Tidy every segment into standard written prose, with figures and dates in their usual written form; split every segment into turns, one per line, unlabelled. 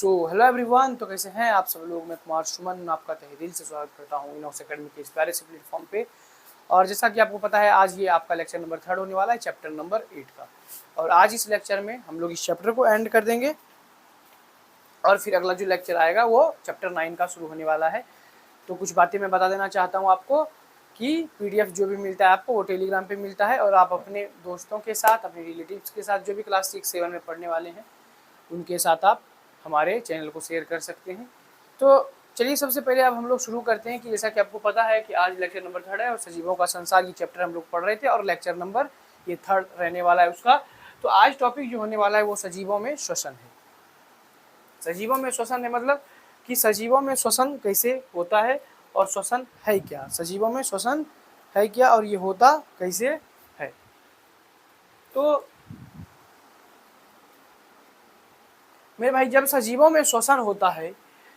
So hello everyone, तो कैसे हैं आप सब लोग। मैं कुमार सुमन आपका तहे दिल से स्वागत करता हूँ इनॉक्स एकेडमी के इस प्यारे से प्लेटफॉर्म पे। और जैसा कि आपको पता है, आज ये आपका लेक्चर नंबर 3 होने वाला है, चैप्टर नंबर 8 का। और आज इस लेक्चर में हम लोग इस चैप्टर को एंड कर देंगे और फिर अगला जो लेक्चर आएगा वो चैप्टर 9 का शुरू होने वाला है। तो कुछ बातें मैं बता देना चाहता हूँ आपको कि पीडीएफ जो भी मिलता है आपको वो टेलीग्राम पे मिलता है, और आप अपने दोस्तों के साथ, अपने रिलेटिव्स के साथ, जो भी क्लास 6-7 में पढ़ने वाले हैं उनके साथ आप हमारे चैनल को शेयर कर सकते हैं। तो चलिए सबसे पहले अब हम लोग शुरू करते हैं कि जैसा कि आपको पता है कि आज लेक्चर नंबर 3 है और सजीवों का संसार ये चैप्टर हम लोग पढ़ रहे थे, और लेक्चर नंबर ये 3 रहने वाला है उसका। तो आज टॉपिक जो होने वाला है वो सजीवों में श्वसन है। सजीवों में श्वसन है मतलब कि सजीवों में श्वसन कैसे होता है और श्वसन है क्या, सजीवों में श्वसन है क्या और ये होता कैसे है। तो मेरे भाई, जब सजीवों में श्वसन होता है,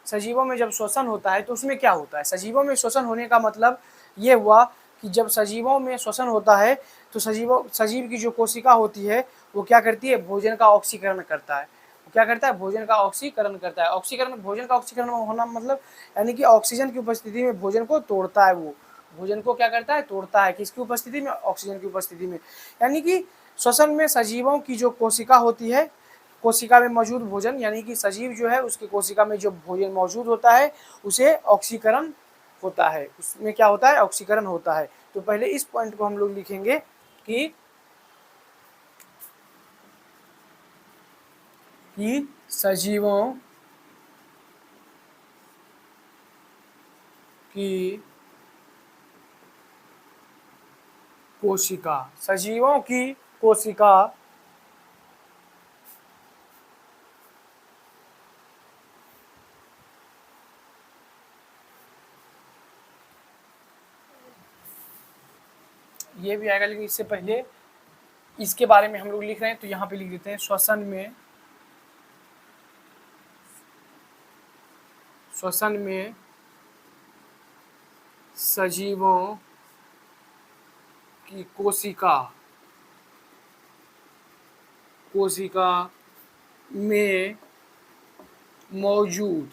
सजीवों में जब श्वसन होता है तो उसमें क्या होता है। सजीवों में श्वसन होने का मतलब ये हुआ कि जब सजीवों में श्वसन होता है तो सजीव की जो कोशिका होती है वो क्या करती है, भोजन का ऑक्सीकरण करता है। वो क्या करता है, भोजन का ऑक्सीकरण करता है। ऑक्सीकरण, भोजन का ऑक्सीकरण होना मतलब यानी कि ऑक्सीजन की उपस्थिति में भोजन को तोड़ता है। वो भोजन को क्या करता है, तोड़ता है। किसकी उपस्थिति में, ऑक्सीजन की उपस्थिति में। यानी कि श्वसन में सजीवों की जो कोशिका होती है, कोशिका में मौजूद भोजन, यानी कि सजीव जो है उसकी कोशिका में जो भोजन मौजूद होता है उसे ऑक्सीकरण होता है। उसमें क्या होता है, ऑक्सीकरण होता है। तो पहले इस पॉइंट को हम लोग लिखेंगे कि सजीवों की कोशिका, सजीवों की कोशिका ये भी आएगा, लेकिन इससे पहले इसके बारे में हम लोग लिख रहे हैं तो यहाँ पे लिख देते हैं श्वसन में सजीवों की कोशिका में मौजूद,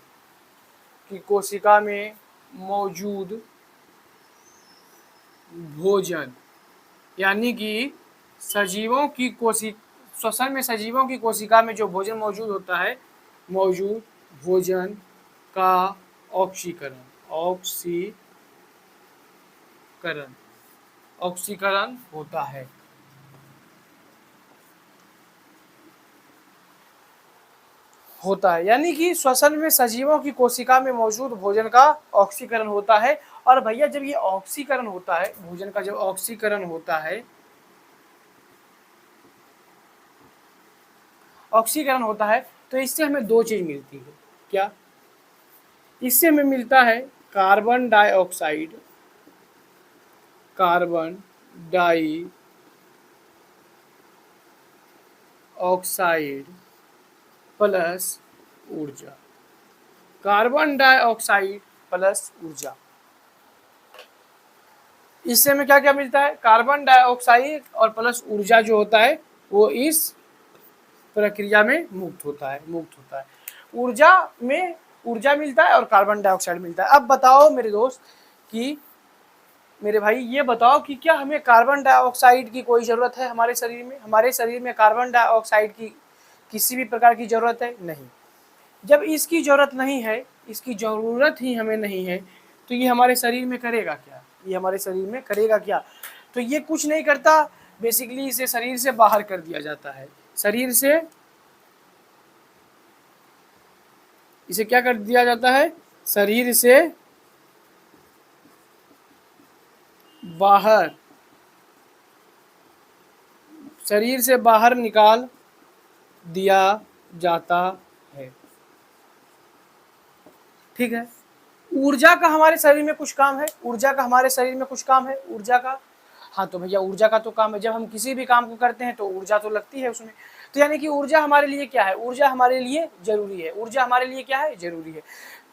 की कोशिका में मौजूद भोजन, यानी कि सजीवों की श्वसन में सजीवों की कोशिका में जो भोजन मौजूद होता है, मौजूद भोजन का ऑक्सीकरण होता है। यानी कि श्वसन में सजीवों की कोशिका में मौजूद भोजन का ऑक्सीकरण होता है। और भैया, जब ये ऑक्सीकरण होता है, भोजन का जब ऑक्सीकरण होता है, तो इससे हमें दो चीज मिलती है। क्या? इससे हमें मिलता है कार्बन डाइऑक्साइड प्लस ऊर्जा। कार्बन डाइऑक्साइड प्लस ऊर्जा, इससे हमें क्या क्या मिलता है, कार्बन डाइऑक्साइड और प्लस ऊर्जा जो होता है वो इस प्रक्रिया में मुक्त होता है। ऊर्जा मिलता है और कार्बन डाइऑक्साइड मिलता है। अब बताओ मेरे दोस्त कि मेरे भाई, ये बताओ कि क्या हमें कार्बन डाइऑक्साइड की कोई ज़रूरत है हमारे शरीर में? हमारे शरीर में कार्बन डाइऑक्साइड की किसी भी प्रकार की ज़रूरत है? नहीं। जब इसकी ज़रूरत नहीं है, इसकी ज़रूरत ही हमें नहीं है, तो ये हमारे शरीर में करेगा क्या? तो ये कुछ नहीं करता। बेसिकली इसे शरीर से बाहर कर दिया जाता है। इसे क्या कर दिया जाता है? शरीर से बाहर निकाल दिया जाता है। ठीक है। ऊर्जा का हमारे शरीर में कुछ काम है? ऊर्जा का, हाँ तो भैया ऊर्जा का तो काम है, जब हम किसी भी काम को करते हैं तो ऊर्जा तो लगती है उसमें। तो यानी कि ऊर्जा हमारे लिए क्या है? ऊर्जा हमारे लिए जरूरी है। जरूरी है।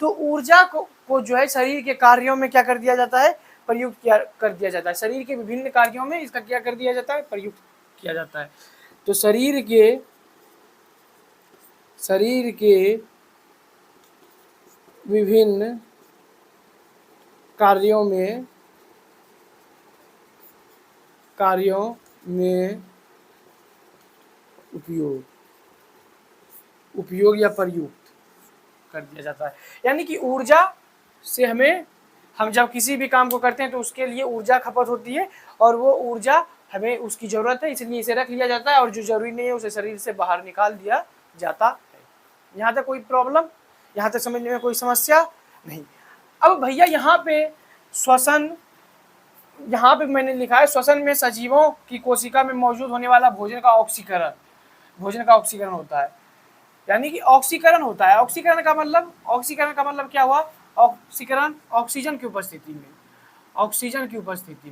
तो ऊर्जा को जो है शरीर के कार्यों में क्या कर दिया जाता है? प्रयुक्त कर दिया जाता है। शरीर के विभिन्न कार्यों में इसका क्या कर दिया जाता है? प्रयुक्त किया जाता है। तो शरीर के विभिन्न कार्यों में उपयोग या प्रयुक्त कर दिया जाता है। यानी कि ऊर्जा से हम जब किसी भी काम को करते हैं तो उसके लिए ऊर्जा खपत होती है, और वो ऊर्जा हमें उसकी ज़रूरत है, इसलिए इसे रख लिया जाता है, और जो ज़रूरी नहीं है उसे शरीर से बाहर निकाल दिया जाता है। यहाँ तक कोई प्रॉब्लम, यहाँ तक समझने में कोई समस्या नहीं। अब भैया यहाँ पे श्वसन, यहाँ पे मैंने लिखा है श्वसन में सजीवों की कोशिका में मौजूद होने वाला भोजन का ऑक्सीकरण होता है। यानी कि ऑक्सीकरण होता है। ऑक्सीकरण का मतलब क्या हुआ? ऑक्सीकरण ऑक्सीजन की उपस्थिति में, ऑक्सीजन की उपस्थिति।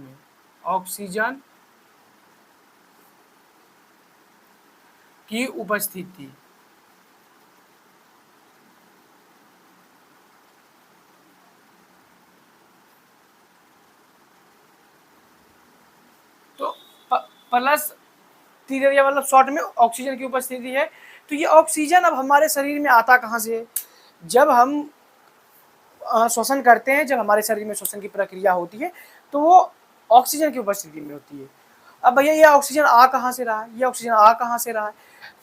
तो प्लस तीसरा मतलब शॉर्ट में ऑक्सीजन की उपस्थिति है। तो ये ऑक्सीजन अब हमारे शरीर में आता कहाँ से? जब हम श्वसन करते हैं, जब हमारे शरीर में श्वसन की प्रक्रिया होती है तो वो ऑक्सीजन की उपस्थिति में होती है। अब भैया ये ऑक्सीजन आ कहाँ से रहा है?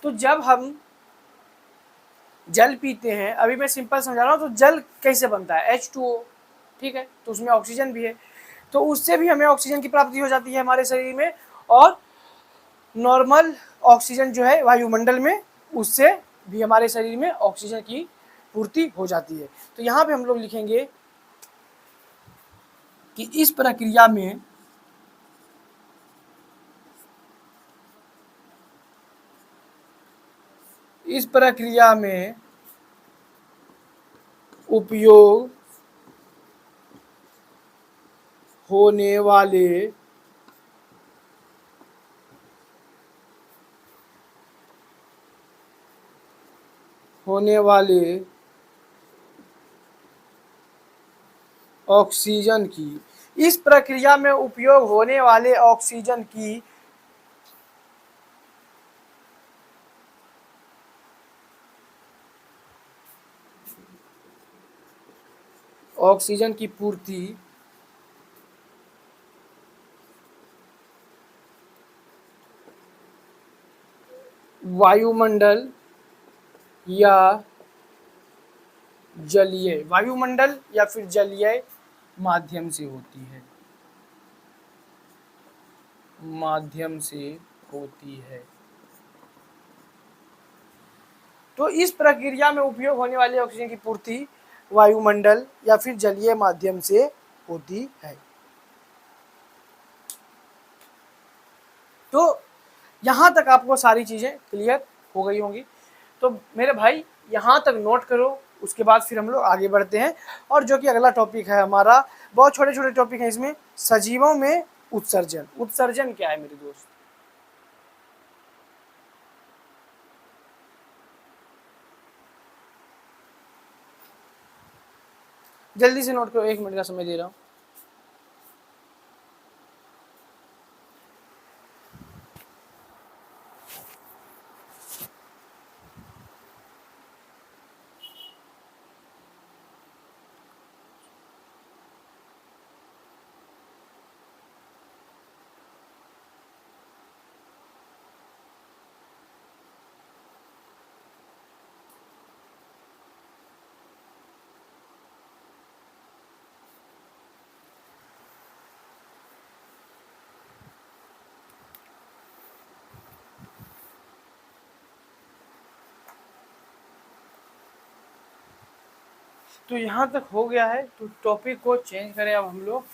तो जब हम जल पीते हैं, अभी मैं सिंपल समझा रहा हूँ, तो जल कैसे बनता है? H2O, ठीक है, तो उसमें ऑक्सीजन भी है, तो उससे भी हमें ऑक्सीजन की प्राप्ति हो जाती है हमारे शरीर में, और नॉर्मल ऑक्सीजन जो है वायुमंडल में, उससे भी हमारे शरीर में ऑक्सीजन की पूर्ति हो जाती है। तो यहाँ पे हम लोग लिखेंगे कि इस प्रक्रिया में उपयोग होने वाले ऑक्सीजन की, इस प्रक्रिया में उपयोग होने वाले ऑक्सीजन की पूर्ति वायुमंडल या फिर जलीय माध्यम से होती है। तो इस प्रक्रिया में उपयोग होने वाले ऑक्सीजन की पूर्ति वायुमंडल या फिर जलीय माध्यम से होती है। तो यहाँ तक आपको सारी चीज़ें क्लियर हो गई होंगी। तो मेरे भाई यहाँ तक नोट करो, उसके बाद फिर हम लोग आगे बढ़ते हैं, और जो कि अगला टॉपिक है हमारा, बहुत छोटे छोटे टॉपिक हैं इसमें, सजीवों में उत्सर्जन क्या है मेरे दोस्त? जल्दी से नोट करो, 1 मिनट का समय दे रहा हूँ। तो यहाँ तक हो गया है, तो टॉपिक को चेंज करें अब हम लोग।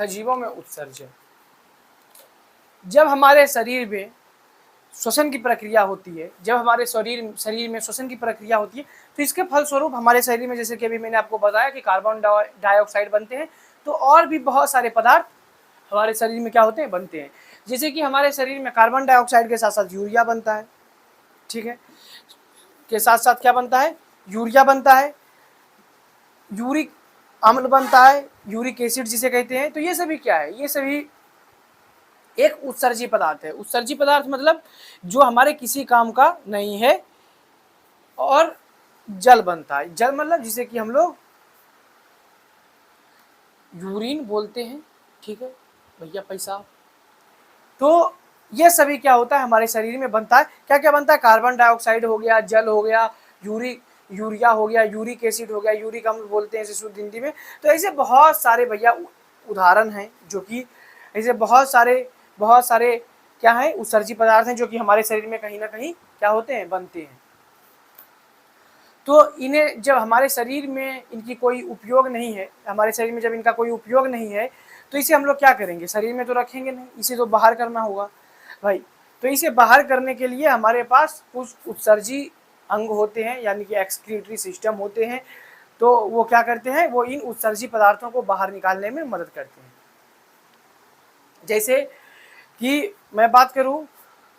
सजीवों में उत्सर्जन, जब हमारे शरीर में श्वसन की प्रक्रिया होती है, जब हमारे शरीर में श्वसन की प्रक्रिया होती है, तो इसके फलस्वरूप हमारे शरीर में, जैसे कि अभी मैंने आपको बताया कि कार्बन डाइऑक्साइड बनते हैं, तो और भी बहुत सारे पदार्थ हमारे शरीर में क्या होते हैं, बनते हैं। जैसे कि हमारे शरीर में कार्बन डाइऑक्साइड के साथ साथ यूरिया बनता है, ठीक है, के साथ साथ क्या बनता है, यूरिया बनता है, यूरिक अम्ल बनता है, यूरिक एसिड जिसे कहते हैं। तो ये सभी क्या है, ये सभी एक उत्सर्जी पदार्थ है। उत्सर्जी पदार्थ मतलब जो हमारे किसी काम का नहीं है, और जल बनता है। जल मतलब जिसे कि हम लोग यूरिन बोलते हैं, ठीक है भैया पैसा। तो ये सभी क्या होता है, हमारे शरीर में बनता है। क्या क्या बनता है, कार्बन डाइऑक्साइड हो गया, जल हो गया, यूरिया हो गया, यूरिक एसिड हो गया, यूरिक अम्ल बोलते हैं इसे शुद्ध हिंदी में। तो ऐसे बहुत सारे भैया उदाहरण हैं, जो कि ऐसे बहुत सारे क्या है, उत्सर्जी पदार्थ हैं, जो कि हमारे शरीर में कहीं ना कहीं क्या होते हैं, बनते हैं। तो इन्हें जब हमारे शरीर में इनकी कोई उपयोग नहीं है, हमारे शरीर में जब इनका कोई उपयोग नहीं है, तो इसे हम लोग क्या करेंगे, शरीर में तो रखेंगे नहीं, इसे तो बाहर करना होगा भाई। तो इसे बाहर करने के लिए हमारे पास कुछ उत्सर्जी अंग होते हैं, यानी कि एक्सक्रीटरी सिस्टम होते हैं। तो वो क्या करते हैं, वो इन उत्सर्जी पदार्थों को बाहर निकालने में मदद करते हैं। जैसे कि मैं बात करूं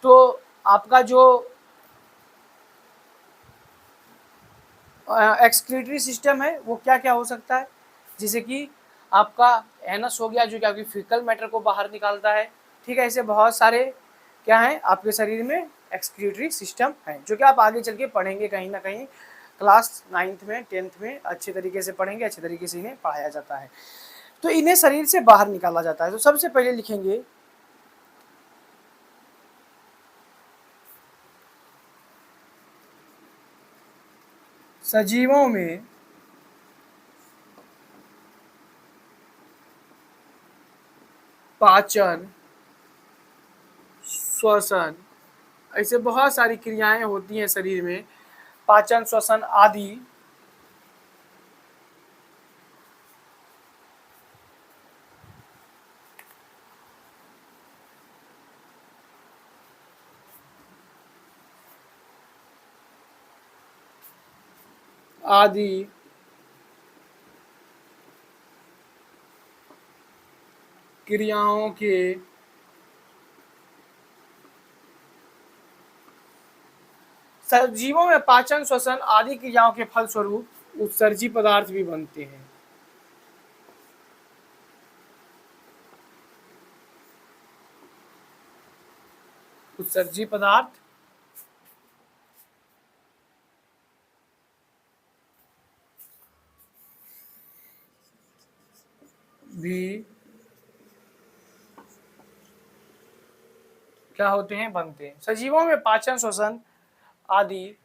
तो आपका जो एक्सक्रीटरी सिस्टम है वो क्या क्या हो सकता है, जैसे कि आपका एनस हो गया, जो कि आपकी फीकल मैटर को बाहर निकालता है, ठीक है। ऐसे बहुत सारे क्या है आपके शरीर में एक्सक्रीटरी सिस्टम है, जो कि आप आगे चल के पढ़ेंगे कहीं ना कहीं क्लास 9th में 10th में अच्छे तरीके से पढ़ेंगे, अच्छे तरीके से इन्हें पढ़ाया जाता है। तो इन्हें शरीर से बाहर निकाला जाता है। तो सबसे पहले लिखेंगे सजीवों में पाचन, श्वसन, ऐसे बहुत सारी क्रियाएं होती हैं शरीर में, पाचन, श्वसन आदि आदि क्रियाओं के सजीवों में पाचन, श्वसन आदि क्रियाओं के फलस्वरूप उत्सर्जी पदार्थ भी बनते हैं। उत्सर्जी पदार्थ भी क्या होते हैं, बनते हैं। सजीवों में पाचन, श्वसन आदि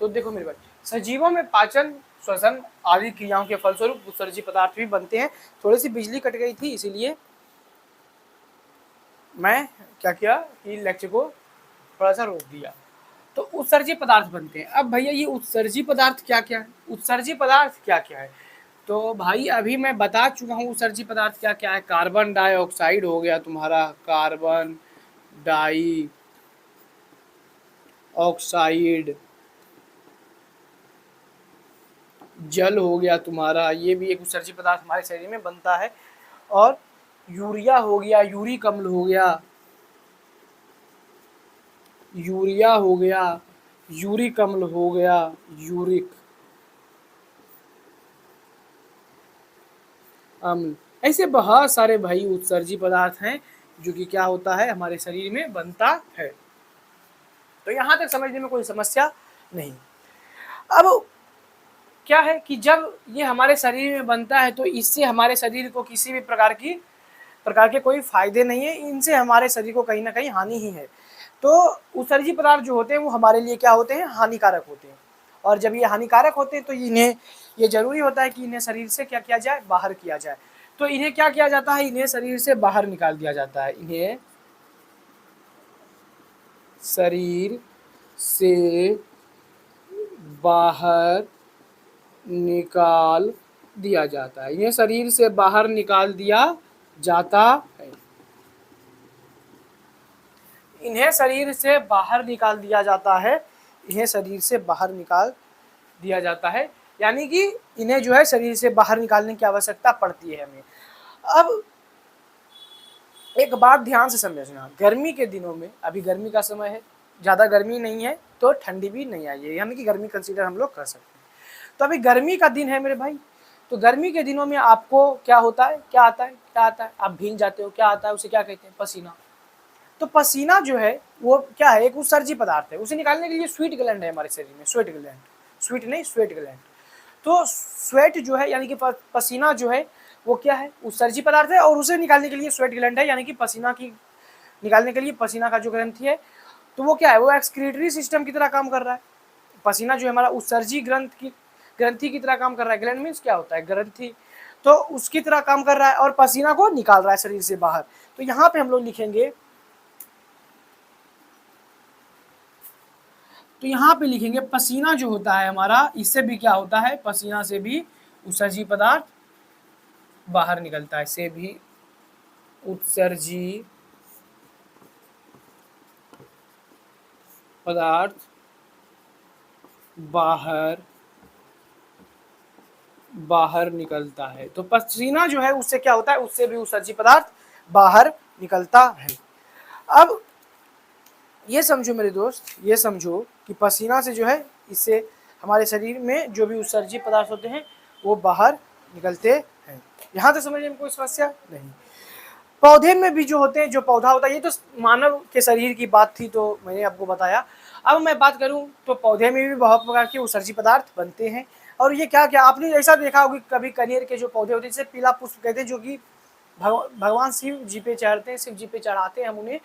तो देखो मेरे भाई, सजीवों में पाचन, श्वसन आदि क्रियाओं के फलस्वरूप उत्सर्जी पदार्थ भी बनते हैं। थोड़ी सी बिजली कट गई थी, इसीलिए मैं क्या किया कि लेक्चर को थोड़ा सा रोक दिया। तो उत्सर्जी पदार्थ बनते हैं। अब भैया ये उत्सर्जी पदार्थ क्या क्या है, उत्सर्जी पदार्थ क्या क्या है, तो भाई अभी मैं बता चुका हूँ उत्सर्जी पदार्थ क्या क्या है। कार्बन डाइऑक्साइड हो गया तुम्हारा, कार्बन डाई ऑक्साइड, जल हो गया तुम्हारा, ये भी एक उत्सर्जी पदार्थ हमारे शरीर में बनता है। और यूरिया हो गया, यूरिक अम्ल हो गया, यूरिया हो गया, यूरिक अम्ल हो गया, यूरिक अम्ल, ऐसे बहुत सारे भाई उत्सर्जी पदार्थ हैं जो कि क्या होता है, हमारे शरीर में बनता है। तो यहाँ तक समझने में कोई समस्या नहीं। अब क्या है कि जब ये हमारे शरीर में बनता है तो इससे हमारे शरीर को किसी भी प्रकार के कोई फायदे नहीं है, इनसे हमारे शरीर को कहीं ना कहीं हानि ही है। तो उत्सर्जी पदार्थ जो होते हैं वो हमारे लिए क्या होते हैं, हानिकारक होते हैं। और जब ये हानिकारक होते हैं तो इन्हें ये जरूरी होता है कि इन्हें शरीर से क्या किया जाए, बाहर किया जाए। तो इन्हें क्या किया जाता है, इन्हें शरीर से बाहर निकाल दिया जाता है, इन्हें शरीर से बाहर निकाल दिया जाता है, इन्हें शरीर से बाहर निकाल दिया जाता है, इन्हें शरीर से बाहर निकाल दिया जाता है, इन्हें शरीर से बाहर निकाल दिया जाता है, यानी कि इन्हें जो है शरीर से बाहर निकालने की आवश्यकता पड़ती है हमें। अब एक बात ध्यान से समझना, गर्मी के दिनों में, अभी गर्मी का समय है, ज़्यादा गर्मी नहीं है तो ठंडी भी नहीं आई है, यानी कि गर्मी कंसीडर हम लोग कर सकते हैं। तो अभी गर्मी का दिन है मेरे भाई, तो गर्मी के दिनों में आपको क्या होता है, क्या आता है, क्या आता है, आप भीग जाते हो, क्या आता है, उसे क्या कहते हैं, पसीना। तो पसीना जो है वो क्या है, एक उत्सर्जी पदार्थ है, उसे निकालने के लिए स्वीट ग्लैंड है हमारे शरीर में, स्वेट ग्लैंड, स्वीट नहीं स्वेट ग्लैंड। तो स्वेट जो है यानी कि पसीना जो है वो क्या है, उत्सर्जी पदार्थ है, और उसे निकालने के लिए स्वेट ग्लैंड है, यानी कि पसीना की निकालने के लिए पसीना का जो ग्रंथि है तो वो क्या है, वो एक्सक्रीटरी सिस्टम की तरह काम कर रहा है। पसीना जो है हमारा उत्सर्जी ग्रंथि की तरह काम कर रहा है, ग्लैंड मीन्स क्या होता है, ग्रंथि, तो उसकी तरह काम कर रहा है और पसीना को निकाल रहा है शरीर से बाहर। तो यहाँ पे हम लोग लिखेंगे, तो यहाँ पे लिखेंगे पसीना जो होता है हमारा, इससे भी क्या होता है, पसीना से भी उत्सर्जी पदार्थ बाहर निकलता है, से भी उत्सर्जी पदार्थ बाहर निकलता है। तो पसीना जो है उससे क्या होता है, उससे भी उत्सर्जी पदार्थ बाहर निकलता है। अब ये समझो मेरे दोस्त, ये समझो कि पसीना से जो है, इससे हमारे शरीर में जो भी उत्सर्जी पदार्थ होते हैं वो बाहर निकलते हैं। यहाँ तक समझने में कोई समस्या नहीं। पौधे में भी जो होते हैं, जो पौधा होता है, ये तो मानव के शरीर की बात थी तो मैंने आपको बताया। अब मैं बात करूं तो पौधे में भी बहुत प्रकार के उत्सर्जी पदार्थ बनते हैं, और ये क्या क्या आपने ऐसा देखा होगा कभी, कनेर के जो पौधे होते हैं जैसे पीला पुष्प कहते हैं, जो कि भगवान शिव जी पे चढ़ते हैं, शिव जी पे चढ़ाते हैं हम उन्हें,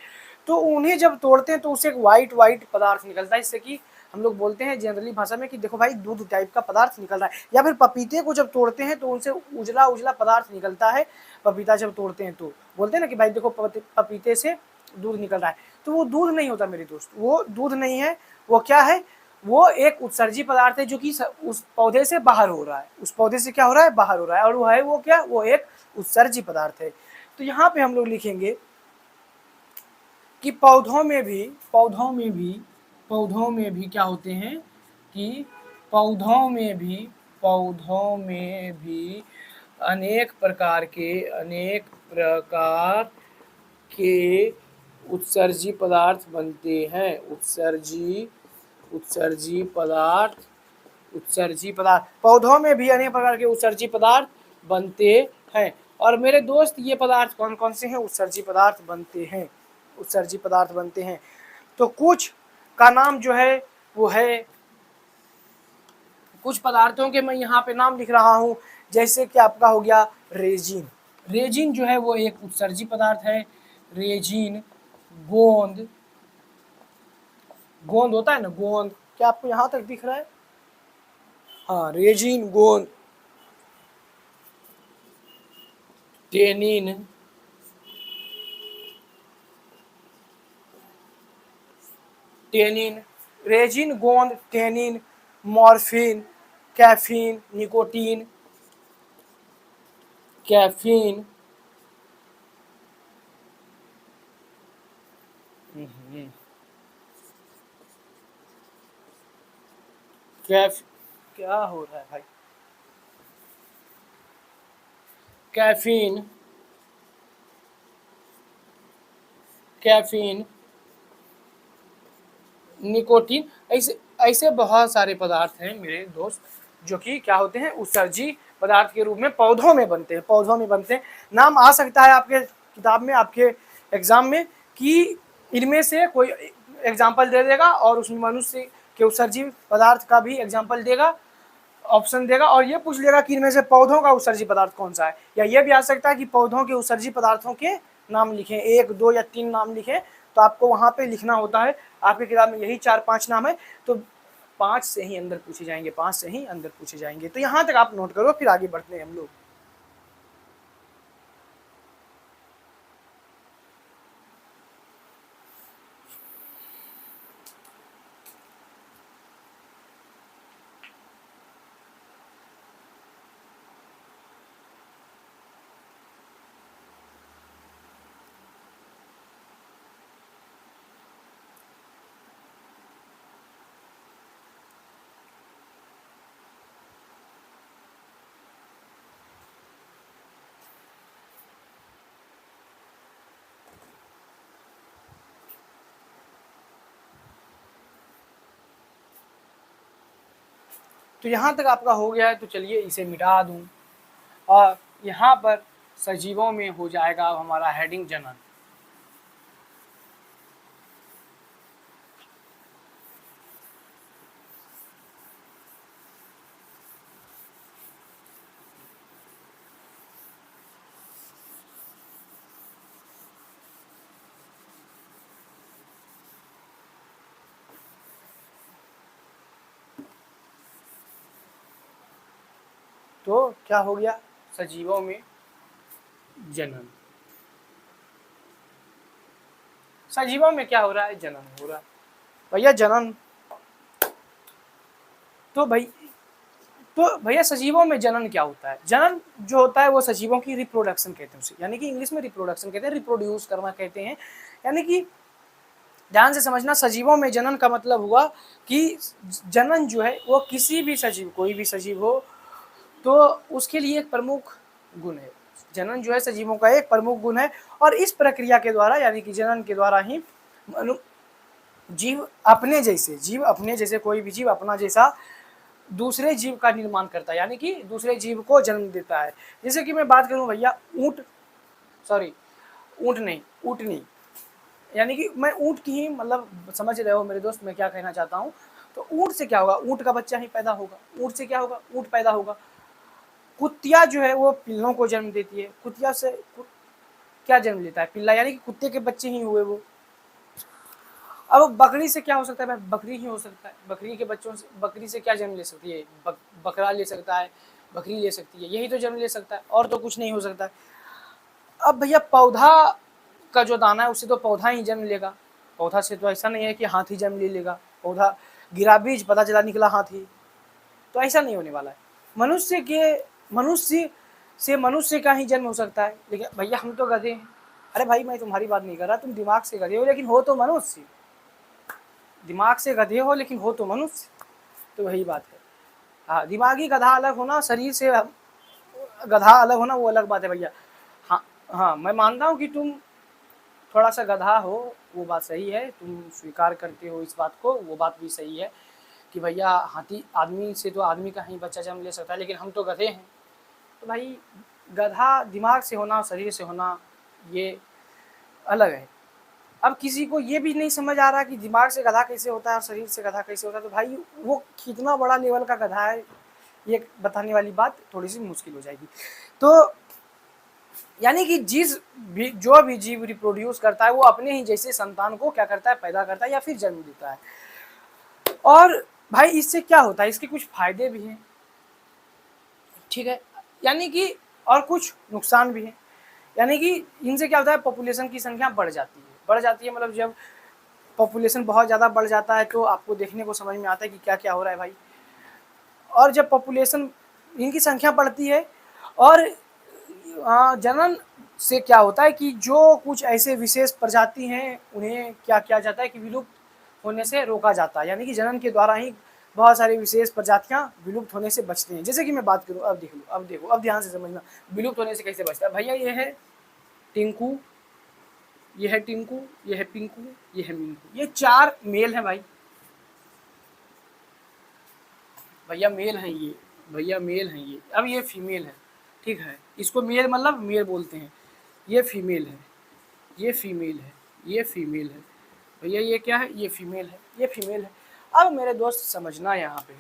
तो उन्हें जब तोड़ते हैं तो उससे एक वाइट पदार्थ निकलता है, जिससे कि हम लोग बोलते हैं जनरली भाषा में कि देखो भाई दूध टाइप का पदार्थ निकल रहा है। या फिर पपीते को जब तोड़ते हैं तो उनसे उजला पदार्थ निकलता है, पपीता जब तोड़ते हैं तो बोलते हैं ना कि भाई देखो पपीते से दूध निकल रहा है, तो वो दूध नहीं होता मेरे दोस्त, वो दूध नहीं है, वो क्या है, वो एक उत्सर्जी पदार्थ है जो कि उस पौधे से बाहर हो रहा है, उस पौधे से क्या हो रहा है, बाहर हो रहा है, और वो है वो क्या, वो एक उत्सर्जी पदार्थ है। तो यहाँ पे हम लोग लिखेंगे कि पौधों में भी क्या होते हैं, कि पौधों में भी अनेक प्रकार के उत्सर्जी पदार्थ बनते हैं, उत्सर्जी पदार्थ पौधों में भी अनेक प्रकार के उत्सर्जी पदार्थ बनते हैं। और मेरे दोस्त ये पदार्थ कौन कौन से हैं, उत्सर्जी पदार्थ बनते हैं, तो कुछ का नाम जो है वो है, कुछ पदार्थों के मैं यहाँ पे नाम लिख रहा हूँ, जैसे कि आपका हो गया रेजिन जो है वो एक उत्सर्जी पदार्थ है, रेजिन, गोंद होता है ना, गोंद, क्या आपको यहाँ तक दिख रहा है, हाँ, रेजिन, गोंद, टेनिन, रेजिन, गोंद, टेनिन, मॉर्फिन, कैफीन, निकोटीन, क्या हो रहा है भाई, कैफीन, निकोटीन, ऐसे बहुत सारे पदार्थ हैं मेरे दोस्त जो कि क्या होते हैं, उत्सर्जी पदार्थ के रूप में पौधों में बनते हैं। नाम आ सकता है आपके किताब में, आपके एग्जाम में, कि इनमें से कोई एग्जाम्पल दे देगा और उसमें मनुष्य के उत्सर्जी पदार्थ का भी एग्जाम्पल देगा, ऑप्शन देगा, और ये पूछ लेगा कि इनमें से पौधों का उत्सर्जी पदार्थ कौन सा है। या ये भी आ सकता है कि पौधों के उत्सर्जी पदार्थों के नाम लिखें, 1, 2 या 3 नाम लिखें, तो आपको वहाँ पे लिखना होता है। आपकी किताब में यही 4-5 नाम है, तो 5 से ही अंदर पूछे जाएंगे। तो यहाँ तक आप नोट करो, फिर आगे बढ़ते हैं हम लोग। तो यहाँ तक आपका हो गया है, तो चलिए इसे मिटा दूँ और यहाँ पर सजीवों में हो जाएगा अब हमारा हेडिंग जनन। तो क्या हो गया, सजीवों में जनन। सजीवों में क्या हो रहा है, जनन हो रहा है भैया, जनन। तो भैया सजीवों में जनन क्या होता है? जनन जो होता है वो सजीवों की रिप्रोडक्शन कहते हैं उसे, यानी कि इंग्लिश में रिप्रोडक्शन कहते हैं, रिप्रोड्यूस करना कहते हैं। यानी कि ध्यान से समझना, सजीवों में जनन का मतलब हुआ कि जनन जो है वो किसी भी सजीव, कोई भी सजीव हो तो उसके लिए एक प्रमुख गुण है। जनन जो है सजीवों का एक प्रमुख गुण है और इस प्रक्रिया के द्वारा, यानी कि जनन के द्वारा ही जीव अपने जैसे कोई भी जीव अपना जैसा दूसरे जीव का निर्माण करता है, यानी कि दूसरे जीव को जन्म देता है। जैसे कि मैं बात करूं भैया ऊँटनी, यानी कि मैं ऊँट की ही, मतलब समझ रहे हो मेरे दोस्त मैं क्या कहना चाहता हूँ। तो ऊँट से क्या होगा, ऊँट का बच्चा ही पैदा होगा, ऊँट से क्या होगा, ऊँट पैदा होगा। कुतिया जो है वो पिल्लों को जन्म देती है, कुतिया से क्या जन्म लेता है, पिल्ला, यानी कि कुत्ते के बच्चे ही हुए वो। अब बकरी से क्या हो सकता है भाई, बकरी ही हो सकता है। बकरी के बच्चों से, बकरी से क्या जन्म ले सकती है, बकरा ले सकता है, बकरी ले सकती है, यही तो जन्म ले सकता है, और तो कुछ नहीं हो सकता है। अब भैया पौधा का जो दाना है उससे तो पौधा ही जन्म लेगा, पौधा से तो ऐसा नहीं है कि हाथी जन्म ले लेगा। पौधा गिरा बीज, पता चला निकला हाथी, तो ऐसा नहीं होने वाला है। मनुष्य का ही जन्म हो सकता है, लेकिन भैया हम तो गधे हैं। अरे भाई मैं तुम्हारी बात नहीं कर रहा, तुम दिमाग से गधे हो लेकिन हो तो मनुष्य, दिमाग से गधे हो लेकिन हो तो मनुष्य, तो वही बात है। हाँ, दिमागी गधा अलग होना, शरीर से गधा अलग होना वो अलग बात है भैया। हाँ हाँ, मैं मानता हूँ कि तुम थोड़ा सा गधा हो, वो बात सही है, तुम स्वीकार करते हो इस बात को, वो बात भी सही है कि भैया हाथी, आदमी से तो आदमी का ही बच्चा जन्म ले सकता है, लेकिन हम तो गधे हैं। तो भाई गधा दिमाग से होना, शरीर से होना, ये अलग है। अब किसी को ये भी नहीं समझ आ रहा कि दिमाग से गधा कैसे होता है और शरीर से गधा कैसे होता है, तो भाई वो कितना बड़ा लेवल का गधा है ये बताने वाली बात थोड़ी सी मुश्किल हो जाएगी। तो यानी कि जो भी जीव रिप्रोड्यूस करता है वो अपने ही जैसे संतान को क्या करता है, पैदा करता है या फिर जन्म देता है। और भाई इससे क्या होता है, इसके कुछ फायदे भी हैं, ठीक है, यानी कि और कुछ नुकसान भी हैं। यानी कि इनसे क्या होता है, पॉपुलेशन की संख्या बढ़ जाती है, मतलब जब पॉपुलेशन बहुत ज़्यादा बढ़ जाता है तो आपको देखने को समझ में आता है कि क्या क्या हो रहा है भाई। और जब पॉपुलेशन, इनकी संख्या बढ़ती है और जनन से क्या होता है कि जो कुछ ऐसे विशेष प्रजाति हैं उन्हें क्या किया जाता है कि विलुप्त होने से रोका जाता है, यानी कि जनन के द्वारा ही बहुत सारी विशेष प्रजातियां विलुप्त होने से बचती हैं। जैसे कि मैं बात करूं, अब देखो, अब ध्यान से समझना, विलुप्त होने से कैसे बचता है भैया। ये है टिंकू, ये है टिंकू, ये है पिंकू, ये है मिंकू, ये 4 मेल हैं भाई, भैया मेल हैं ये, भैया मेल हैं ये। अब ये फीमेल है, ठीक है, इसको मेल मतलब मेल बोलते हैं। ये फीमेल है, ये फीमेल है, ये फीमेल है भैया, ये क्या है, ये फीमेल है, ये फीमेल है। अब मेरे दोस्त समझना, यहाँ पे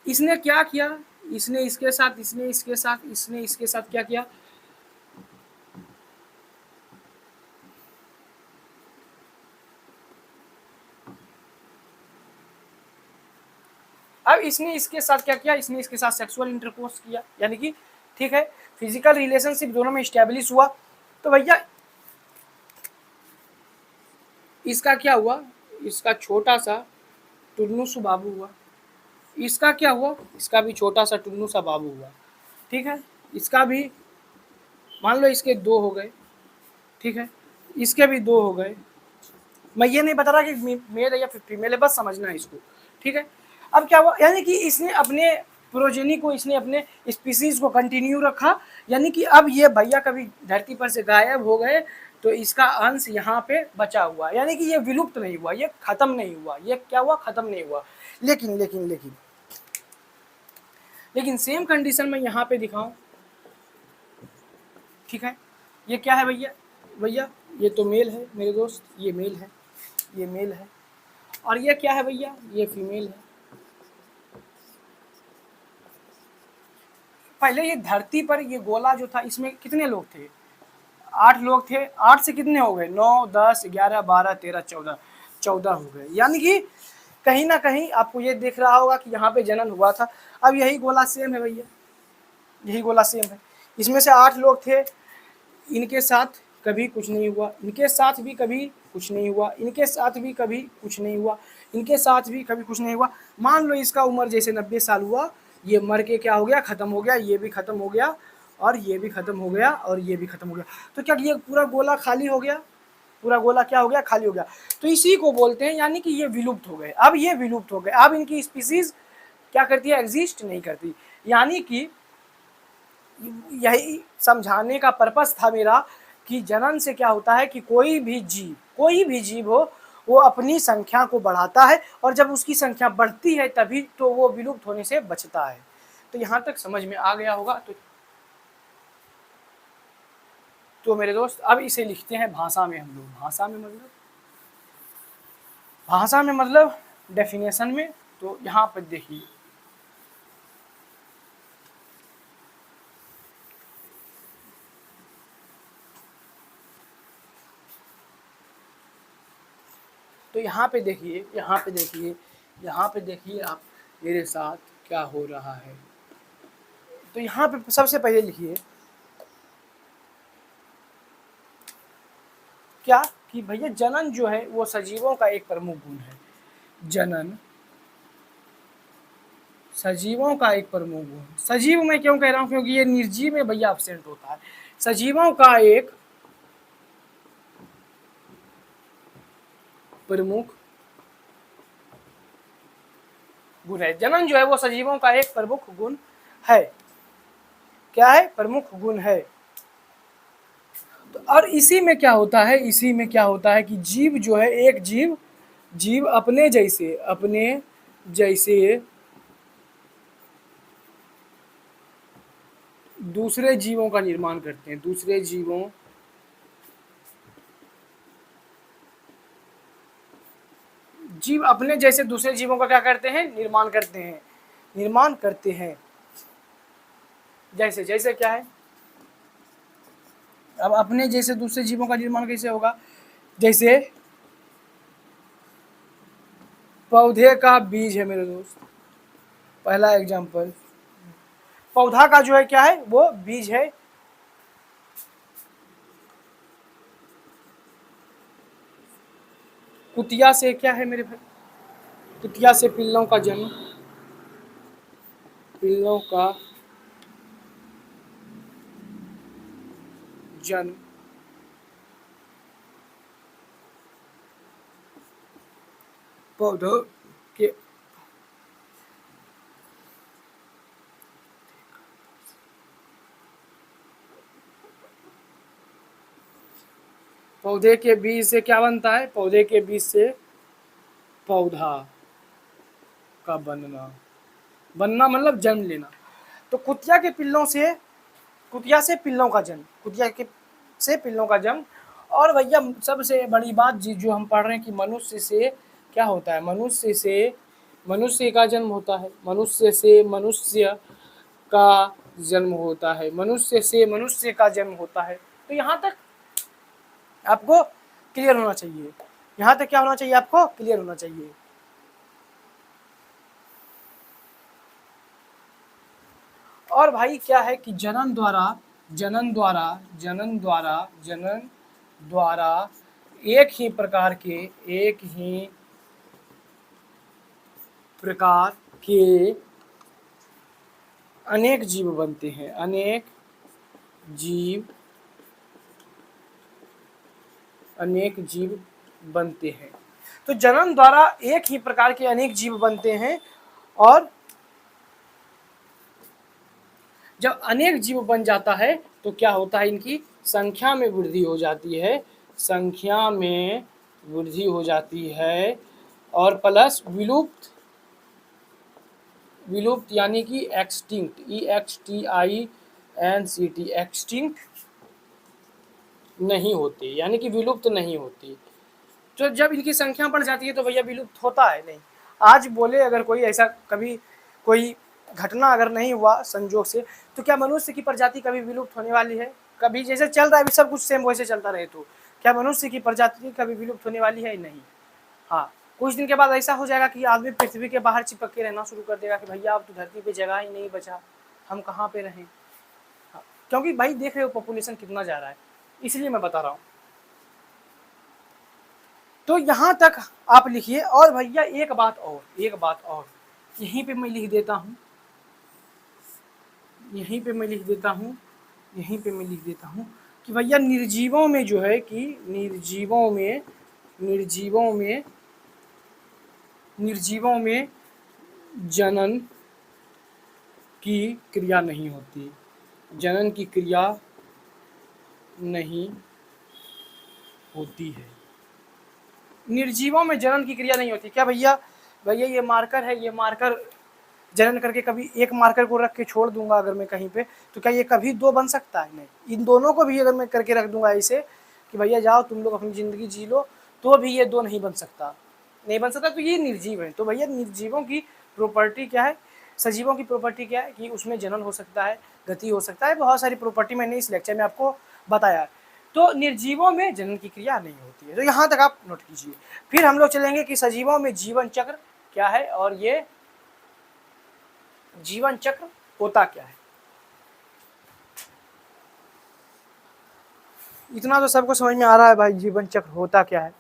इसने क्या किया, इसने इसके साथ, इसने इसके साथ, इसने इसके साथ क्या किया, अब इसने इसके साथ क्या किया, इसने इसके साथ सेक्सुअल इंटरकोर्स किया, यानी कि ठीक है, फिजिकल रिलेशनशिप दोनों में स्टैब्लिश हुआ। तो भैया इसका क्या हुआ, इसका छोटा सा टुन्नू सा बाबू हुआ, इसका क्या हुआ, इसका भी छोटा सा टुन्नू सा बाबू हुआ, ठीक है, इसका भी मान लो इसके 2 हो गए, ठीक है, इसके भी 2 हो गए। मैं ये नहीं बता रहा कि मेल है या फीमेल है, बस समझना है इसको, ठीक है। अब क्या हुआ, यानी कि इसने अपने प्रोजेनी को, इसने अपने स्पीसीज को कंटिन्यू रखा, यानी कि अब ये भैया कभी धरती पर से गायब हो गए तो इसका अंश यहाँ पे बचा हुआ, यानी कि ये विलुप्त नहीं हुआ, ये खत्म नहीं हुआ, ये क्या हुआ, खत्म नहीं हुआ। लेकिन लेकिन लेकिन लेकिन सेम कंडीशन में यहाँ पे दिखाऊं, ठीक है, ये क्या है भैया, भैया ये तो मेल है मेरे दोस्त, ये मेल है, ये मेल है, और ये क्या है भैया, ये फीमेल है। पहले ये धरती पर ये गोला जो था, इसमें कितने लोग थे, 8 लोग थे, 8 से कितने हो गए, 9 10 11 12 13 14, 14 हो गए। यानी कि कहीं ना कहीं आपको ये दिख रहा होगा कि यहाँ पे जनन हुआ था। अब यही गोला सेम है भैया, यही गोला सेम है, इसमें से 8 लोग थे, इनके साथ कभी कुछ नहीं हुआ, इनके साथ भी कभी कुछ नहीं हुआ, इनके साथ भी कभी कुछ नहीं हुआ, इनके साथ भी कभी कुछ नहीं हुआ। मान लो इसका उम्र जैसे 90 साल हुआ, ये मर के क्या हो गया, खत्म हो गया, ये भी खत्म हो गया, और ये भी खत्म हो गया, और ये भी खत्म हो गया। तो क्या ये पूरा गोला खाली हो गया, पूरा गोला क्या हो गया, खाली हो गया। तो इसी को बोलते हैं, यानी कि ये विलुप्त हो गए, अब ये विलुप्त हो गए, अब इनकी स्पीसीज क्या करती है, एग्जिस्ट नहीं करती। यानी कि यही समझाने का पर्पस था मेरा कि जनन से क्या होता है कि कोई भी जीव हो, वो अपनी संख्या को बढ़ाता है, और जब उसकी संख्या बढ़ती है तभी तो वो विलुप्त होने से बचता है। तो यहाँ तक समझ में आ गया होगा। तो मेरे दोस्त अब इसे लिखते हैं भाषा में, हम लोग भाषा में मतलब डेफिनेशन में। तो यहाँ पर देखिए, तो यहाँ पे देखिए, यहाँ पे देखिए आप मेरे साथ क्या हो रहा है। तो यहाँ पे सबसे पहले लिखिए क्या कि भैया जनन जो है वो सजीवों का एक प्रमुख गुण है। जनन सजीवों का एक प्रमुख गुण, सजीव मैं क्यों कह रहा हूँ, क्योंकि ये निर्जीव में भैया एब्सेंट होता है। सजीवों का एक प्रमुख गुण है, जनन जो है वो सजीवों का एक प्रमुख गुण है। क्या है, प्रमुख गुण है। तो और इसी में क्या होता है, इसी में क्या होता है कि जीव जो है, एक जीव अपने जैसे दूसरे जीवों का निर्माण करते हैं, जीव अपने जैसे दूसरे जीवों का क्या करते हैं, निर्माण करते हैं। जैसे जैसे क्या है, अब अपने जैसे दूसरे जीवों का निर्माण कैसे होगा, जैसे पौधे का बीज है मेरे दोस्त, पहला एग्जांपल, पौधा का जो है क्या है, वो बीज है। कुतिया से क्या है मेरे भाई, कुतिया से पिल्लों का जन्म, पौधों के पौधे के बीज से क्या बनता है, पौधे के बीज से पौधा का बनना मतलब जन्म लेना। तो कुतिया से पिल्लों का जन्म, से पिल्लों का जन्म। और भैया सबसे बड़ी बात जो हम पढ़ रहे हैं कि मनुष्य से क्या होता है, मनुष्य का जन्म होता है, मनुष्य से मनुष्य का जन्म होता है, मनुष्य से मनुष्य का जन्म होता है। तो यहाँ तक आपको क्लियर होना चाहिए, यहाँ तक क्या होना चाहिए, आपको क्लियर होना चाहिए। और भाई क्या है कि जनन द्वारा एक ही प्रकार के अनेक जीव बनते हैं, अनेक जीव बनते हैं। तो जनन द्वारा एक ही प्रकार के अनेक जीव बनते हैं, और जब अनेक जीव बन जाता है तो क्या होता है, इनकी संख्या में वृद्धि हो जाती है, संख्या में वृद्धि हो जाती है और प्लस विलुप्त, विलुप्त यानी कि एक्सटिंक्ट, EXTINCT, एक्सटिंक्ट नहीं होती, यानी कि विलुप्त नहीं होती। तो जब इनकी संख्या बढ़ जाती है तो भैया विलुप्त होता है नहीं। आज बोले अगर कोई ऐसा कभी कोई घटना अगर नहीं हुआ संजोग से, तो क्या मनुष्य की प्रजाति कभी विलुप्त होने वाली है? कभी जैसे चल रहा है अभी सब कुछ सेम वैसे चलता रहे तो क्या मनुष्य की प्रजाति कभी विलुप्त होने वाली है? नहीं। हाँ, कुछ दिन के बाद ऐसा हो जाएगा कि आदमी पृथ्वी के बाहर चिपक के रहना शुरू कर देगा कि भैया अब तो धरती पे जगह ही नहीं बचा, हम कहाँ पे रहें। हाँ, क्योंकि भाई देख रहे हो पॉपुलेशन कितना जा रहा है, इसलिए मैं बता रहा हूँ। तो यहाँ तक आप लिखिए। और भैया एक बात और यहीं पे मैं लिख देता हूँ, यहीं पे मैं लिख देता हूँ कि भैया निर्जीवों में जो है कि निर्जीवों में जनन की क्रिया नहीं होती, जनन की क्रिया नहीं होती है। निर्जीवों में जनन की क्रिया नहीं होती। क्या भैया? भैया ये मार्कर है, ये मार्कर जनन करके कभी एक मार्कर को रख के छोड़ दूंगा अगर मैं कहीं पे, तो क्या ये कभी दो बन सकता है? नहीं। इन दोनों को भी अगर मैं करके रख दूंगा ऐसे कि भैया जाओ तुम लोग अपनी ज़िंदगी जी लो, तो भी ये दो नहीं बन सकता, तो ये निर्जीव है। तो भैया निर्जीवों की प्रॉपर्टी क्या है, सजीवों की प्रॉपर्टी क्या है कि उसमें जनन हो सकता है, गति हो सकता है, बहुत सारी प्रॉपर्टी मैंने इस लेक्चर में आपको बताया। तो निर्जीवों में जनन की क्रिया नहीं होती है। तो यहाँ तक आप नोट कीजिए। फिर हम लोग चलेंगे कि सजीवों में जीवन चक्र क्या है और ये जीवन चक्र होता क्या है। इतना तो सबको समझ में आ रहा है भाई, जीवन चक्र होता क्या है।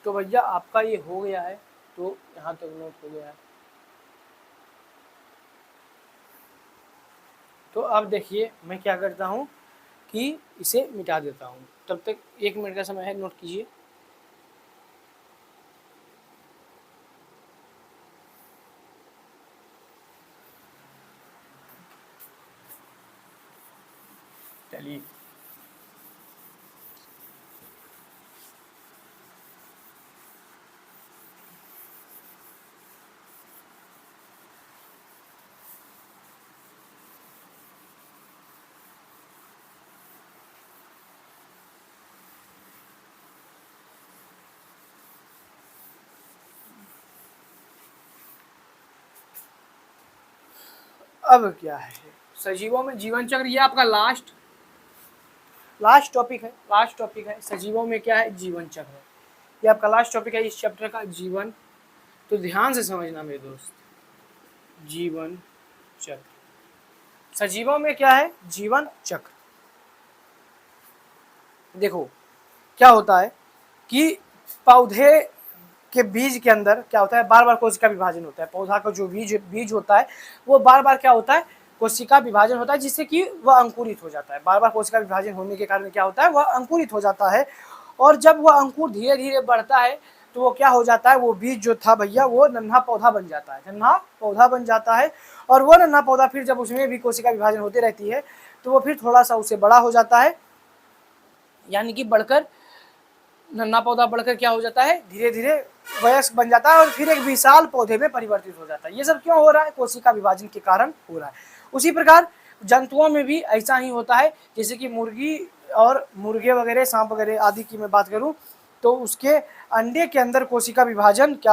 तो भैया आपका ये हो गया है, तो यहाँ तक नोट हो गया है। तो अब देखिए मैं क्या करता हूँ कि इसे मिटा देता हूँ। तब तक 1 मिनट का समय है, नोट कीजिए। चलिए अब क्या है सजीवों में जीवन चक्र, ये आपका लास्ट टॉपिक है। सजीवों में क्या है? जीवन चक्र। ये आपका लास्ट टॉपिक है इस चैप्टर का, जीवन। तो ध्यान से समझना मेरे दोस्त, जीवन चक्र। सजीवों में क्या है? जीवन चक्र। देखो क्या होता है कि पौधे के बीज के अंदर क्या होता है, बार बार कोशिका विभाजन होता है। पौधा का जो बीज होता है वो बार बार क्या होता है, कोशिका विभाजन होता है, जिससे कि वह अंकुरित हो जाता है। बार बार कोशिका विभाजन होने के कारण क्या होता है, वह अंकुरित हो जाता है। और जब वह अंकुर धीरे धीरे बढ़ता है तो वो क्या हो जाता है, वो बीज जो था भैया वो नन्हा पौधा बन जाता है, और वो नन्हा पौधा फिर जब उसमें भी कोशिका विभाजन होती रहती है तो वो फिर थोड़ा सा उससे बड़ा हो जाता है, यानी कि बढ़कर नन्हा पौधा बढ़कर क्या हो जाता है, धीरे धीरे वयस्क बन जाता है और फिर एक विशाल पौधे में परिवर्तित हो जाता है। ये सब क्यों हो रहा है? कोशिका विभाजन के कारण हो रहा है। उसी प्रकार जंतुओं में भी ऐसा ही होता है। जैसे कि मुर्गी और मुर्गे वगैरह, सांप वगैरह आदि की मैं बात करूं तो उसके अंडे के अंदर कोशिका विभाजन क्या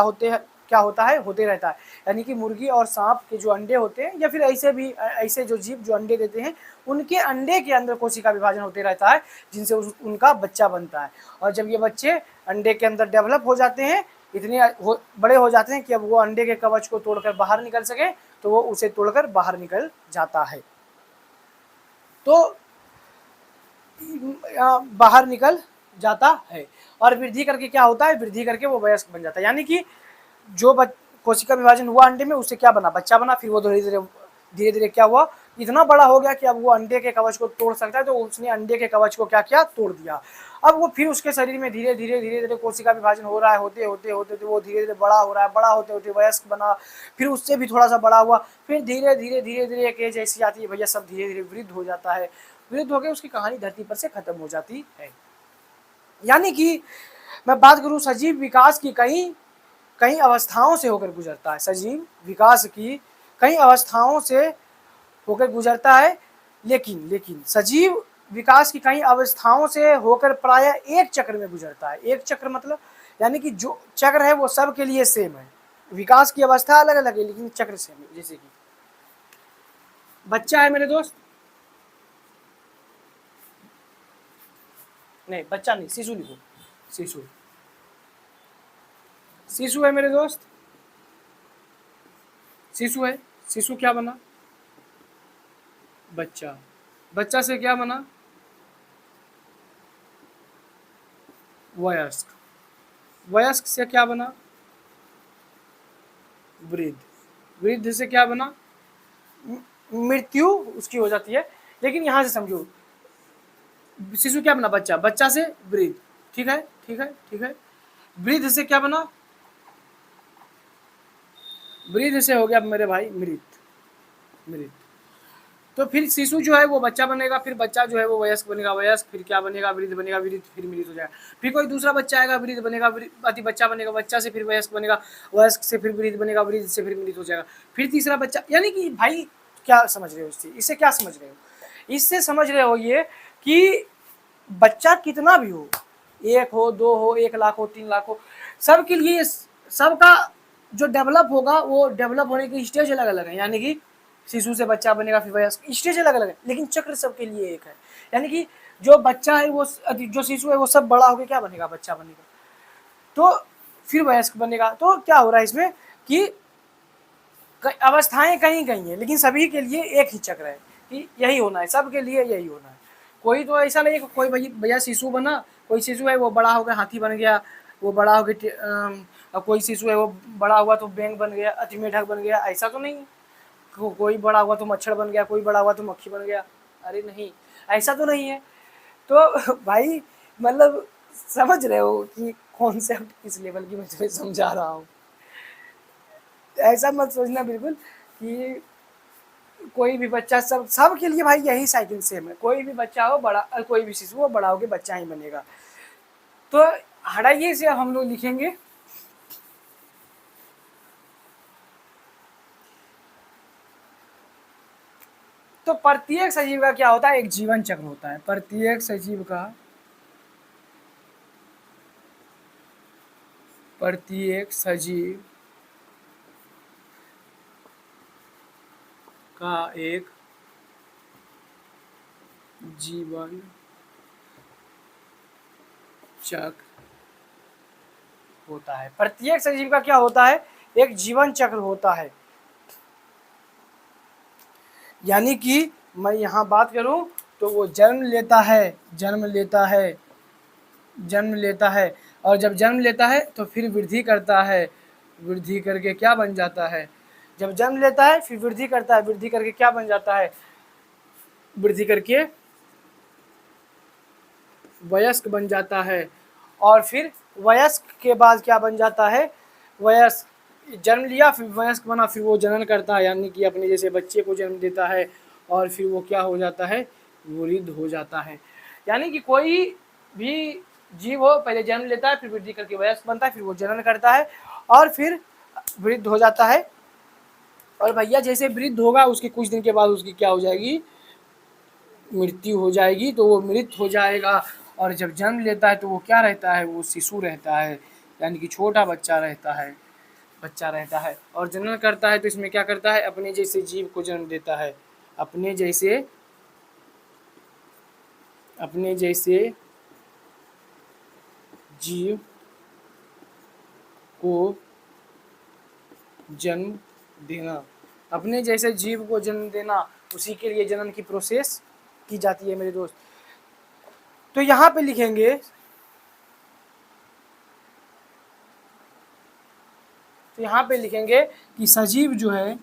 होता है, होते रहता है। यानी कि मुर्गी और सांप के जो अंडे होते हैं, या फिर ऐसे जो जीव जो अंडे देते हैं, उनके अंडे के अंदर कोशिका विभाजन होते रहता है, जिनसे उनका बच्चा बनता है। और जब ये बच्चे अंडे के अंदर डेवलप हो जाते हैं, इतने बड़े हो जाते हैं कि अब वो अंडे के कवच को तोड़कर बाहर निकल सके, तो वो उसे तोड़कर बाहर निकल जाता है। तो बाहर निकल जाता है। और वृद्धि करके क्या होता है, वृद्धि करके वो वयस्क बन जाता है। यानी कि जो कोशिका विभाजन हुआ अंडे में, उससे क्या बना, बच्चा बना। फिर वो धीरे धीरे क्या हुआ, इतना बड़ा हो गया कि अब वो अंडे के कवच को तोड़ सकता है, तो उसने अंडे के कवच को क्या किया, तोड़ दिया। अब वो फिर उसके शरीर में धीरे धीरे कोशिका विभाजन हो रहा है, होते होते होते तो वो धीरे धीरे बड़ा हो रहा है, बड़ा होते होते वयस्क बना, फिर उससे भी थोड़ा सा बड़ा हुआ, फिर धीरे धीरे एक एज ऐसी आती है भैया, सब धीरे धीरे वृद्ध हो जाता है। वृद्ध होकर उसकी कहानी धरती पर से खत्म हो जाती है। यानी कि मैं बात करूं, सजीव विकास की कई अवस्थाओं से होकर गुजरता है। सजीव विकास की कई अवस्थाओं से होकर गुजरता है, लेकिन सजीव विकास की कई अवस्थाओं से होकर प्राय एक चक्र में गुजरता है। एक चक्र मतलब यानी कि जो चक्र है वो सबके लिए सेम है। विकास की अवस्था अलग अलग है लेकिन चक्र सेम है। जैसे कि बच्चा है मेरे दोस्त, नहीं बच्चा नहीं, शिशु लिखो, शिशु, शिशु है मेरे दोस्त, शिशु है। शिशु क्या बना, बच्चा। बच्चा से क्या बना, वयस्क। वयस्क से क्या बना, वृद्ध। वृद्ध से क्या बना, मृत्यु उसकी हो जाती है। लेकिन यहां से समझो, शिशु क्या बना, बच्चा। बच्चा से वृद्ध, ठीक है ठीक है ठीक है। वृद्ध से क्या बना, वृद्ध से हो गया मेरे भाई मृत, मृत। तो फिर शिशु जो है वो बच्चा बनेगा, फिर बच्चा जो है वो वयस्क बनेगा, वयस्क फिर क्या बनेगा, वृद्ध बनेगा, वृद्ध फिर मृत हो जाएगा। फिर कोई दूसरा बच्चा आएगा, वृद्ध बनेगा, अति बच्चा बनेगा, बच्चा से फिर वयस्क बनेगा, वयस्क से फिर वृद्ध बनेगा, वृद्ध से फिर मृत हो जाएगा। फिर तीसरा बच्चा। यानी कि भाई क्या समझ रहे हो इससे क्या समझ रहे हो, इससे समझ रहे हो ये कि बच्चा कितना भी हो, 1 हो 2 हो 1 लाख हो 3 लाख हो, सबके लिए सबका जो डेवलप होगा वो डेवलप होने की स्टेज अलग अलग है। यानी कि शिशु से बच्चा बनेगा, फिर वयस्क, स्टेज अलग अलग है लेकिन चक्र सबके लिए एक है। यानी कि जो बच्चा है वो, जो शिशु है वो सब बड़ा होकर क्या बनेगा, बच्चा बनेगा, तो फिर वयस्क बनेगा। तो क्या हो रहा है इसमें कि अवस्थाएं कहीं कहीं है लेकिन सभी के लिए एक ही चक्र है कि यही होना है, सबके लिए यही होना है। कोई तो ऐसा नहीं है कोई भैया शिशु बना, कोई शिशु है वो बड़ा हो गया हाथी बन गया, वो बड़ा हो गया, कोई शिशु है वो बड़ा हुआ तो बैंग बन गया, अति मेढक बन गया, ऐसा तो नहीं है। कोई बड़ा हुआ तो मच्छर बन गया, कोई बड़ा हुआ तो मक्खी बन गया, अरे नहीं, ऐसा तो नहीं है। तो भाई मतलब समझ रहे हो कि कॉन्सेप्ट किस लेवल की मैं तुम्हें समझा रहा हूँ। ऐसा मत सोचना बिल्कुल कि कोई भी बच्चा, सब के लिए भाई यही साइकिल सेम है। कोई भी बच्चा हो बड़ा, कोई भी शिशु हो बड़ा होकर बच्चा ही बनेगा। तो हटाइए से अब हम लोग लिखेंगे तो प्रत्येक सजीव का क्या होता है, एक जीवन चक्र होता है। प्रत्येक सजीव का, प्रत्येक सजीव का एक जीवन चक्र होता है। प्रत्येक सजीव का क्या होता है, एक जीवन चक्र होता है। यानी कि मैं यहाँ बात करूँ तो वो जन्म लेता है, जन्म लेता है, जन्म लेता है, और जब जन्म लेता है तो फिर वृद्धि करता है, वृद्धि करके क्या बन जाता है, जब जन्म लेता है फिर वृद्धि करता है, वृद्धि करके क्या बन जाता है, वृद्धि करके वयस्क बन जाता है। और फिर वयस्क के बाद क्या बन जाता है, वयस्क, जन्म लिया फिर वयस्क बना, फिर वो जनन करता है यानी कि अपने जैसे बच्चे को जन्म देता है, और फिर वो क्या हो जाता है, वृद्ध हो जाता है। यानी कि कोई भी जीव हो पहले जन्म लेता है, फिर वृद्धि करके वयस्क बनता है, फिर वो जनन करता है और फिर वृद्ध हो जाता है। और भैया जैसे वृद्ध होगा उसके कुछ दिन के बाद उसकी क्या हो जाएगी, मृत्यु हो जाएगी, तो वो मृत हो जाएगा। और जब जन्म लेता है तो वो क्या रहता है, वो शिशु रहता है, यानी कि छोटा बच्चा रहता है, बच्चा रहता है। और जनन करता है तो इसमें क्या करता है, अपने जैसे जीव को जन्म देता है, अपने जैसे, अपने जैसे जीव को जन्म देना, अपने जैसे जीव को जन्म देना, उसी के लिए जनन की प्रोसेस की जाती है मेरे दोस्त। तो यहाँ पे लिखेंगे, तो यहाँ पे लिखेंगे कि सजीव जो है,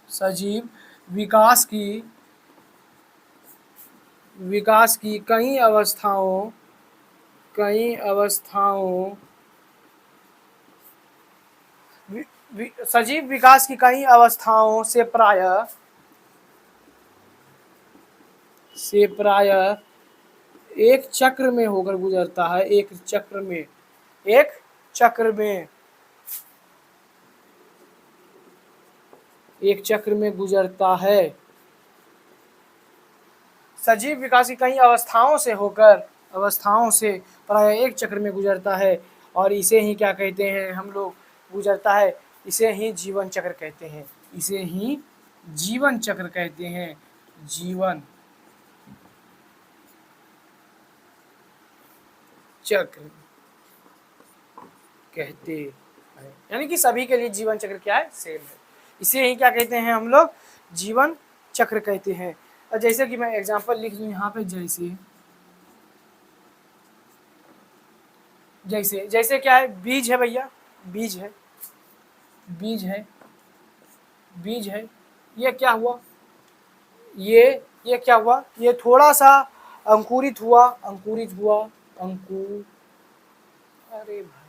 सजीव विकास की कई अवस्थाओं सजीव विकास की कई अवस्थाओं से प्रायः एक चक्र में होकर गुजरता है, एक चक्र में गुजरता है। सजीव विकास की कई अवस्थाओं से प्रायः एक चक्र में गुजरता है, और इसे ही क्या कहते हैं हम लोग, गुजरता है, इसे ही जीवन चक्र कहते हैं, इसे ही जीवन चक्र कहते हैं, जीवन चक्र कहते हैं। यानी कि सभी के लिए जीवन चक्र क्या है, सेम है, इसे ही क्या कहते हैं हम लोग, जीवन चक्र कहते हैं। और जैसे कि मैं एग्जांपल लिख दूं यहाँ पे, जैसे क्या है, बीज है भैया, बीज है, ये क्या हुआ, ये क्या हुआ, ये थोड़ा सा अंकुरित हुआ, अरे भाई,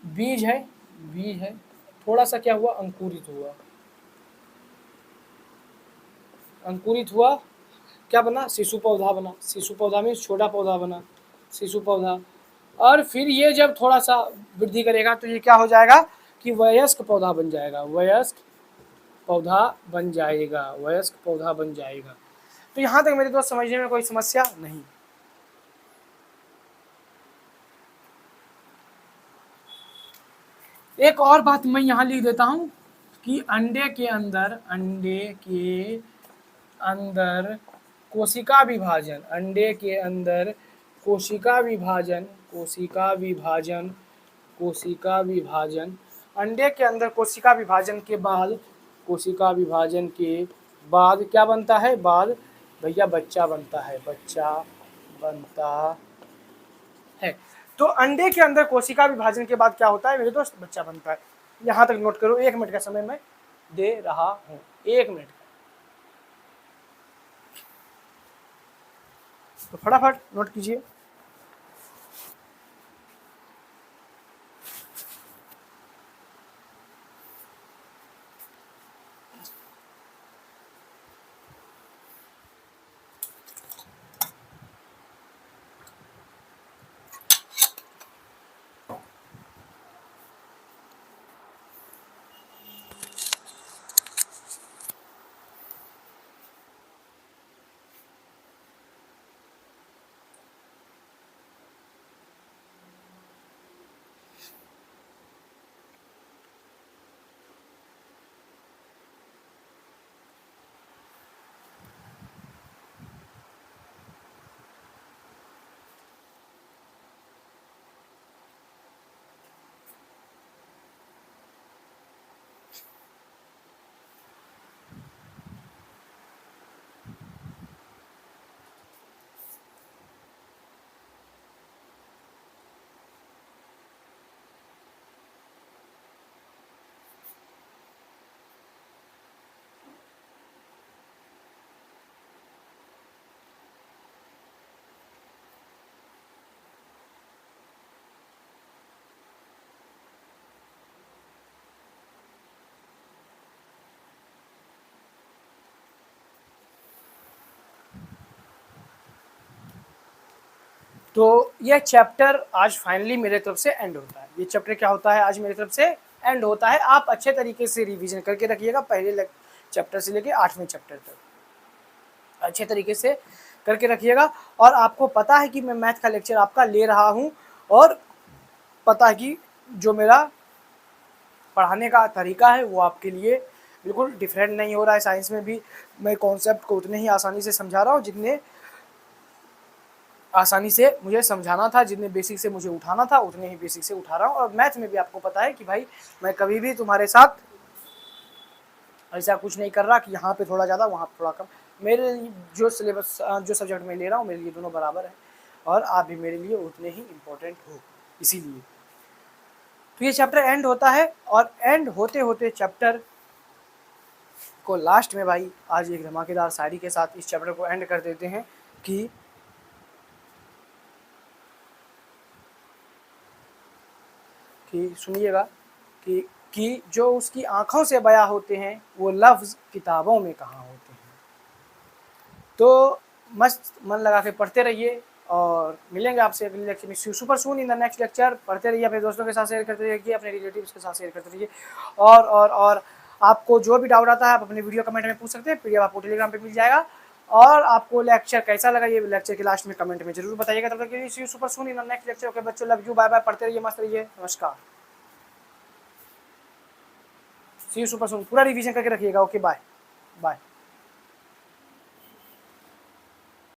बीज है, थोड़ा सा क्या हुआ, अंकुरित हुआ, क्या बना, शिशु पौधा बना, शिशु पौधा में छोटा पौधा बना, शिशु पौधा, और फिर ये जब थोड़ा सा वृद्धि करेगा तो ये क्या हो जाएगा कि वयस्क पौधा बन जाएगा, वयस्क पौधा बन जाएगा। तो यहाँ तक मेरे दोस्त समझने में कोई समस्या नहीं। एक और बात मैं यहाँ लिख देता हूँ कि अंडे के अंदर कोशिका विभाजन, अंडे के अंदर कोशिका विभाजन, अंडे के अंदर कोशिका विभाजन के बाद क्या बनता है, भैया बच्चा बनता है। तो अंडे के अंदर कोशिका विभाजन के बाद क्या होता है मेरे दोस्त, बच्चा बनता है। यहाँ तक नोट करो, 1 मिनट का समय मैं दे रहा हूँ, 1 मिनट। तो फटाफट नोट कीजिए। तो ये चैप्टर आज फाइनली मेरे तरफ से एंड होता है। ये चैप्टर क्या होता है, आज मेरी तरफ से एंड होता है। आप अच्छे तरीके से रिवीजन करके रखिएगा, पहले चैप्टर से लेके 8वें चैप्टर तक अच्छे तरीके से करके रखिएगा। और आपको पता है कि मैं मैथ का लेक्चर आपका ले रहा हूँ, और पता है कि जो मेरा पढ़ाने का तरीका है वो आपके लिए बिल्कुल डिफरेंट नहीं हो रहा है। साइंस में भी मैं कॉन्सेप्ट को उतने ही आसानी से समझा रहा हूँ जितने आसानी से मुझे समझाना था, जितने बेसिक से मुझे उठाना था उतने ही बेसिक से उठा रहा हूँ। और मैथ में भी आपको पता है कि भाई मैं कभी भी तुम्हारे साथ ऐसा कुछ नहीं कर रहा कि यहाँ पे थोड़ा ज़्यादा वहाँ पे थोड़ा कम। मेरे जो सिलेबस जो सब्जेक्ट मैं ले रहा हूँ मेरे लिए दोनों बराबर है, और आप भी मेरे लिए उतने ही इम्पोर्टेंट हो, इसीलिए। तो ये चैप्टर एंड होता है, और एंड होते होते चैप्टर को लास्ट में भाई आज एक धमाकेदार शायरी के साथ इस चैप्टर को एंड कर देते हैं कि सुनिएगा कि जो उसकी आंखों से बयां होते हैं वो लफ्ज़ किताबों में कहाँ होते हैं। तो मस्त मन लगा के पढ़ते रहिए, और मिलेंगे आपसे अगले लेक्चर में super soon in the next lecture. पढ़ते रहिए, अपने दोस्तों के साथ शेयर करते रहिए, अपने रिलेटिव्स के साथ शेयर करते रहिए। और आपको जो भी डाउट आता है आप अपने वीडियो कमेंट में पूछ सकते हैं, पीडीएफ आपको टेलीग्राम पे मिल जाएगा। और आपको लेक्चर कैसा लगा ये लेक्चर के लास्ट में कमेंट में जरूर बताइएगा। तब तक के लिए super soon in the next lecture. Okay बच्चों, लव यू, बाय बाय, पढ़ते रहिए, मस्त रहिए, नमस्कार। See you super soon. पूरा रिवीजन करके रखिएगा। Okay bye bye.